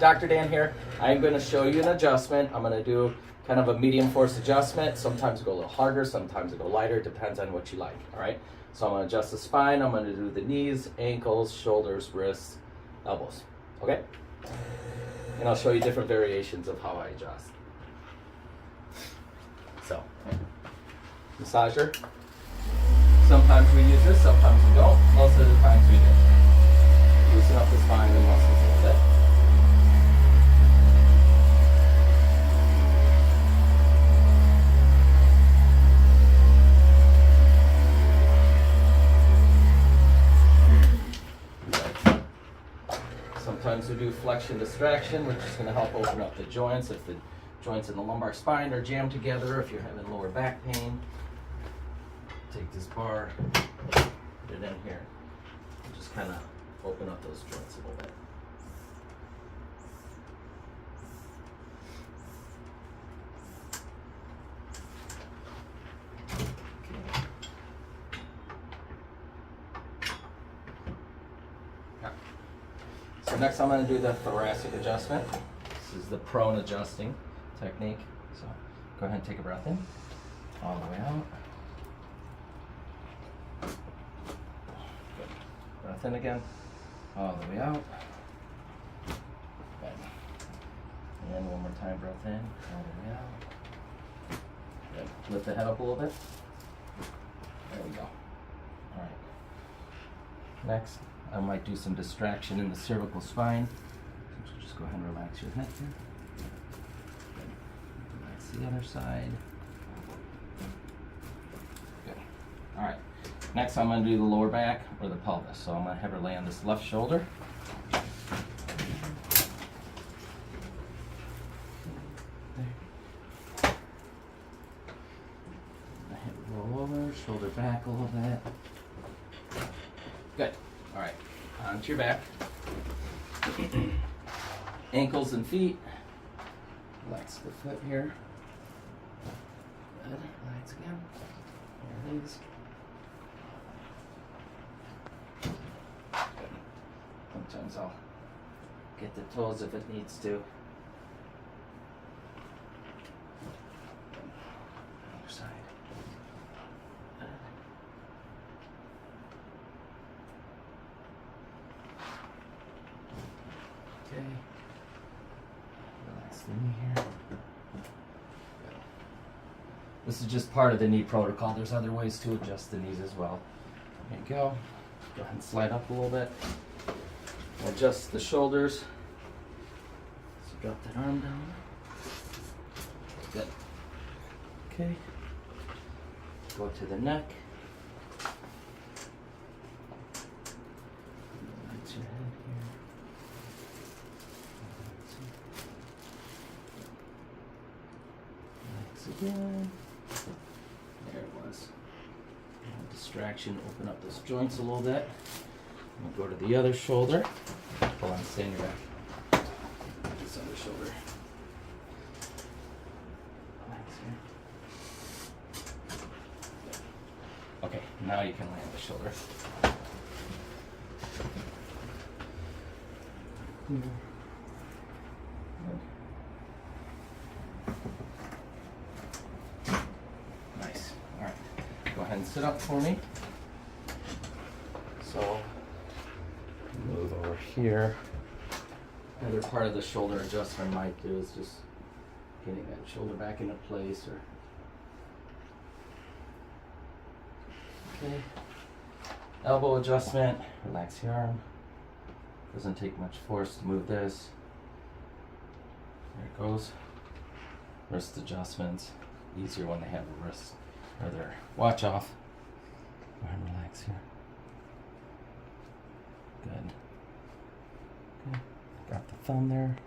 Dr. Dan here. I'm going to show you an adjustment. I'm going to do kind of a medium force adjustment. Sometimes go a little harder, sometimes go lighter. It depends on what you like, all right? So I'm going to adjust the spine. I'm going to do the knees, ankles, shoulders, wrists, elbows, okay? And I'll show you different variations of how I adjust. So, massager. Sometimes we use this, sometimes we don't. Most of the times we do. Loosen up the spine and muscles a little bit. Sometimes we do flexion distraction, which is going to help open up the joints. If the joints in the lumbar spine are jammed together, if you're having lower back pain, take this bar, put it in here, and just kind of open up those joints a little bit. So next I'm going to do the thoracic adjustment. This is the prone adjusting technique. So go ahead and take a breath in, all the way out. Good. Breath in again, all the way out. Good. And then one more time, breath in, all the way out. Good. Lift the head up a little bit. There we go. All right. Next, I might do some distraction in the cervical spine. So just go ahead and relax your head here. Good. Relax the other side. Good. All right. Next, I'm going to do the lower back or the pelvis. So I'm going to have her lay on this left shoulder. There. Head roll over, shoulder back a little bit. Good. All right. Onto your back. Ankles and feet. Relax the foot here. Good. Relax again. There it is. Good. Sometimes I'll get the toes if it needs to. Other side. Okay. Relax the knee here. Good. This is just part of the knee protocol. There's other ways to adjust the knees as well. There you go. Go ahead and slide up a little bit. Adjust the shoulders. So drop that arm down. Good. Okay. Go to the neck. Relax your head here. Relax again. There it was. Distraction, open up those joints a little bit. We'll go to the other shoulder. Hold on, stay in your back. This other shoulder. Relax here. Okay, now you can land the shoulder. Nice. All right. Go ahead and sit up for me. So, move over here. Another part of the shoulder adjustment I might do is just getting that shoulder back into place. Or okay. Elbow adjustment. Relax your arm. Doesn't take much force to move this. There it goes. Wrist adjustments. Easier when they have the wrist or their watch off. Go ahead and relax here. Good. Okay. Got the thumb there.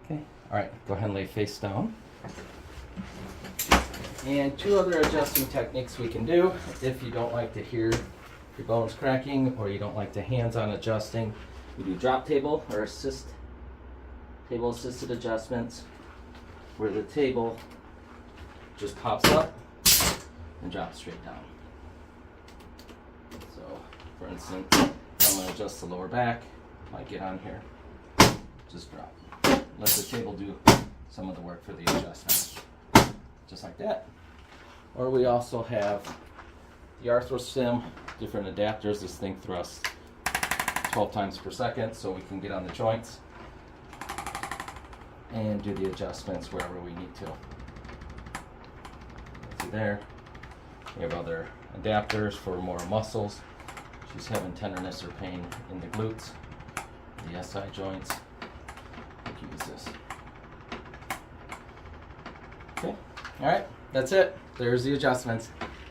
Okay. All right. Go ahead and lay face down. And two other adjusting techniques we can do if you don't like to hear your bones cracking or you don't like the hands-on adjusting. We do drop table or table assisted adjustments where the table just pops up and drops straight down. So, for instance, I'm going to adjust the lower back. I get on here, just drop. Let the table do some of the work for the adjustment. Just like that. Or we also have the ArthroStim, different adapters. This thing thrusts 12 times per second, so we can get on the joints and do the adjustments wherever we need to. See there. We have other adapters for more muscles. She's having tenderness or pain in the glutes, the SI joints. We can use this. Okay, all right, that's it. There's the adjustments.